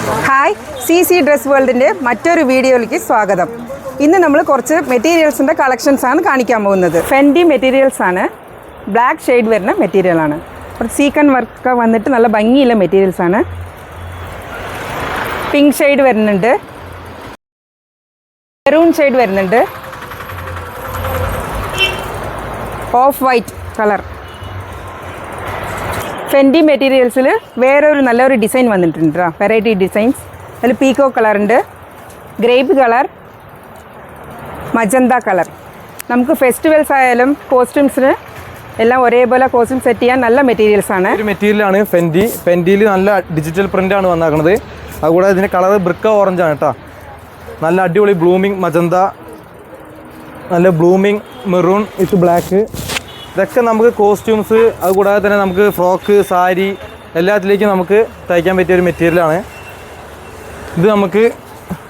Hi C dress വേൾഡിൻ്റെ മറ്റൊരു വീഡിയോയിലേക്ക് സ്വാഗതം. ഇന്ന് നമ്മൾ കുറച്ച് മെറ്റീരിയൽസിൻ്റെ കളക്ഷൻസാണ് കാണിക്കാൻ പോകുന്നത്. ഫെൻഡി മെറ്റീരിയൽസാണ്, ബ്ലാക്ക് ഷെയ്ഡ് വരുന്ന മെറ്റീരിയലാണ്. കുറച്ച് സീക്കൻ വർക്ക് വന്നിട്ട് നല്ല ഭംഗിയുള്ള മെറ്റീരിയൽസാണ്. പിങ്ക് ഷെയ്ഡ് വരുന്നുണ്ട്, മെറൂൺ ഷെയ്ഡ് വരുന്നുണ്ട്, ഓഫ് വൈറ്റ് കളർ. ഫെൻഡി മെറ്റീരിയൽസിൽ വേറൊരു നല്ലൊരു ഡിസൈൻ വന്നിട്ടുണ്ട്, വെറൈറ്റി ഡിസൈൻസ്. അതിൽ പീക്കോ കളറുണ്ട്, ഗ്രേപ്പ് കളർ, മജന്ത കളർ. നമുക്ക് ഫെസ്റ്റിവൽസ് ആയാലും കോസ്റ്റ്യൂംസിന് എല്ലാം ഒരേപോലെ കോസ്റ്റ്യൂം സെറ്റ് ചെയ്യാൻ നല്ല മെറ്റീരിയൽസാണ്. ഒരു മെറ്റീരിയലാണ് ഫെൻഡി. ഫെൻഡിയിൽ നല്ല ഡിജിറ്റൽ പ്രിൻ്റാണ് വന്നേക്കുന്നത്. അതുകൂടാതെ ഇതിൻ്റെ കളർ ബ്രിക്ക ഓറഞ്ചാണ് കേട്ടോ. നല്ല അടിപൊളി ബ്ലൂമിങ് മജന്ത, നല്ല ബ്ലൂമിങ് മെറൂൺ വിത്ത് ബ്ലാക്ക്. ഇതൊക്കെ നമുക്ക് കോസ്റ്റ്യൂംസ്, അതുകൂടാതെ തന്നെ നമുക്ക് ഫ്രോക്ക്, സാരി എല്ലാത്തിലേക്കും നമുക്ക് തയ്ക്കാൻ പറ്റിയ ഒരു മെറ്റീരിയലാണ്. ഇത് നമുക്ക്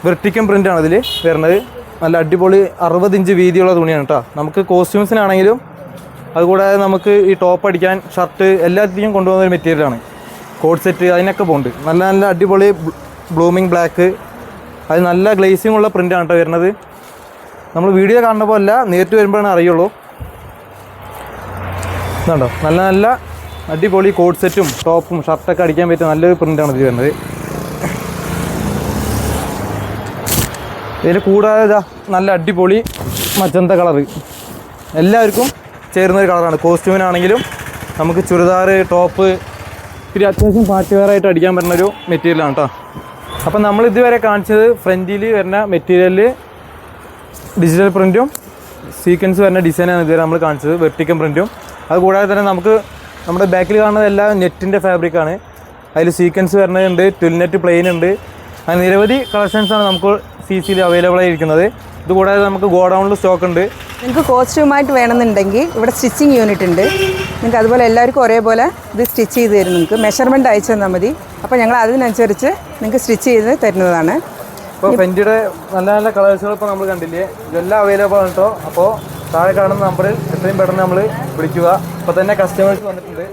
വെർട്ടിക്കൽ പ്രിൻ്റാണ് ഇതിൽ വരുന്നത്. നല്ല അടിപൊളി 60 ഇഞ്ച് വീതിയുള്ള തുണിയാണ് കേട്ടോ. നമുക്ക് കോസ്റ്റ്യൂംസിനാണെങ്കിലും അതുകൂടാതെ നമുക്ക് ഈ ടോപ്പ് അടിക്കാൻ, ഷർട്ട് എല്ലാത്തിലേക്കും കൊണ്ടുപോകുന്ന ഒരു മെറ്റീരിയലാണ്. കോട്ട് സെറ്റ് അതിനൊക്കെ പോകുന്നുണ്ട്. നല്ല നല്ല അടിപൊളി ബ്ലൂമിങ് ബ്ലാക്ക്, അത് നല്ല ഗ്ലേസിംഗ് ഉള്ള പ്രിൻ്റാണ് കേട്ടോ വരുന്നത്. നമ്മൾ വീഡിയോ കാണുമ്പോൾ അല്ല, നേരിട്ട് വരുമ്പോഴാണ് അറിയുള്ളൂ. ഇതുണ്ടോ, നല്ല നല്ല അടിപൊളി കോട്ട് സെറ്റും ടോപ്പും ഷർട്ടൊക്കെ അടിക്കാൻ പറ്റിയ നല്ലൊരു പ്രിൻ്റാണ് ഇത് വരുന്നത്. ഇതിന് കൂടാതെ നല്ല അടിപൊളി മജന്ത കളറ്, എല്ലാവർക്കും ചേരുന്നൊരു കളറാണ്. കോസ്റ്റ്യൂമിനാണെങ്കിലും നമുക്ക് ചുരിദാർ, ടോപ്പ്, പിന്നെ അത്യാവശ്യം പാർട്ടി വെയറായിട്ട് അടിക്കാൻ പറ്റുന്നൊരു മെറ്റീരിയലാണ് കേട്ടോ. അപ്പം നമ്മൾ ഇതുവരെ കാണിച്ചത് ഫ്രണ്ടിൽ വരുന്ന മെറ്റീരിയലിൽ ഡിജിറ്റൽ പ്രിൻറ്റും സീക്വൻസ് വരുന്ന ഡിസൈനാണ് ഇതുവരെ നമ്മൾ കാണിച്ചത്, വെർട്ടിക്കൽ പ്രിൻറ്റും. അതുകൂടാതെ തന്നെ നമുക്ക് നമ്മുടെ ബാക്കിൽ കാണുന്നത് എല്ലാം നെറ്റിൻ്റെ ഫാബ്രിക്കാണ്. അതിൽ സീക്വൻസ് വരുന്നതുണ്ട്, ട്വിൽ നെറ്റ് പ്ലെയിൻ ഉണ്ട്. അങ്ങനെ നിരവധി കളക്ഷൻസാണ് നമുക്ക് സിയിൽ അവൈലബിൾ ആയിരിക്കുന്നത്. ഇതുകൂടാതെ നമുക്ക് ഗോഡൗണിൽ സ്റ്റോക്ക് ഉണ്ട്. നിങ്ങൾക്ക് കോസ്റ്റ്യൂമായിട്ട് വേണമെന്നുണ്ടെങ്കിൽ ഇവിടെ സ്റ്റിച്ചിങ് യൂണിറ്റ് ഉണ്ട്. നിങ്ങൾക്ക് അതുപോലെ എല്ലാവർക്കും ഒരേപോലെ ഇത് സ്റ്റിച്ച് ചെയ്ത് തരും. നിങ്ങൾക്ക് മെഷർമെൻറ്റ് അയച്ചു തന്നാൽ മതി. അപ്പോൾ ഞങ്ങൾ അതിനനുസരിച്ച് നിങ്ങൾക്ക് സ്റ്റിച്ച് ചെയ്ത് തരുന്നതാണ്. ഇപ്പോൾ ഫെൻഡിയുടെ നല്ല നല്ല കളേഴ്സുകൾ ഇപ്പോൾ നമ്മൾ കണ്ടില്ലേ, ഇതെല്ലാം അവൈലബിൾ ആണ് കേട്ടോ. അപ്പോൾ താഴെ കാണുന്ന നമ്പറിൽ എത്രയും പെട്ടെന്ന് നമ്മൾ വിളിക്കുക. ഇപ്പോൾ തന്നെ കസ്റ്റമേഴ്സ് വന്നിട്ടുണ്ട്.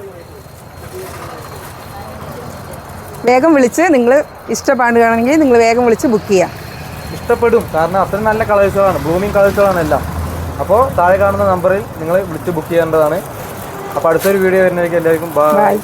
വേഗം വിളിച്ച് നിങ്ങൾ ഇഷ്ടപ്പെടുകയാണെങ്കിൽ നിങ്ങൾ വേഗം വിളിച്ച് ബുക്ക് ചെയ്യാം. ഇഷ്ടപ്പെടും, കാരണം അത്രയും നല്ല കളേഴ്സുകളാണ്, ബ്ലൂമിങ് കളേഴ്സുകളാണ് എല്ലാം. അപ്പോൾ താഴെ കാണുന്ന നമ്പറിൽ നിങ്ങൾ വിളിച്ച് ബുക്ക് ചെയ്യേണ്ടതാണ്. അപ്പോൾ അടുത്തൊരു വീഡിയോ വരുന്നതായിരിക്കും. എല്ലാവർക്കും ബൈ.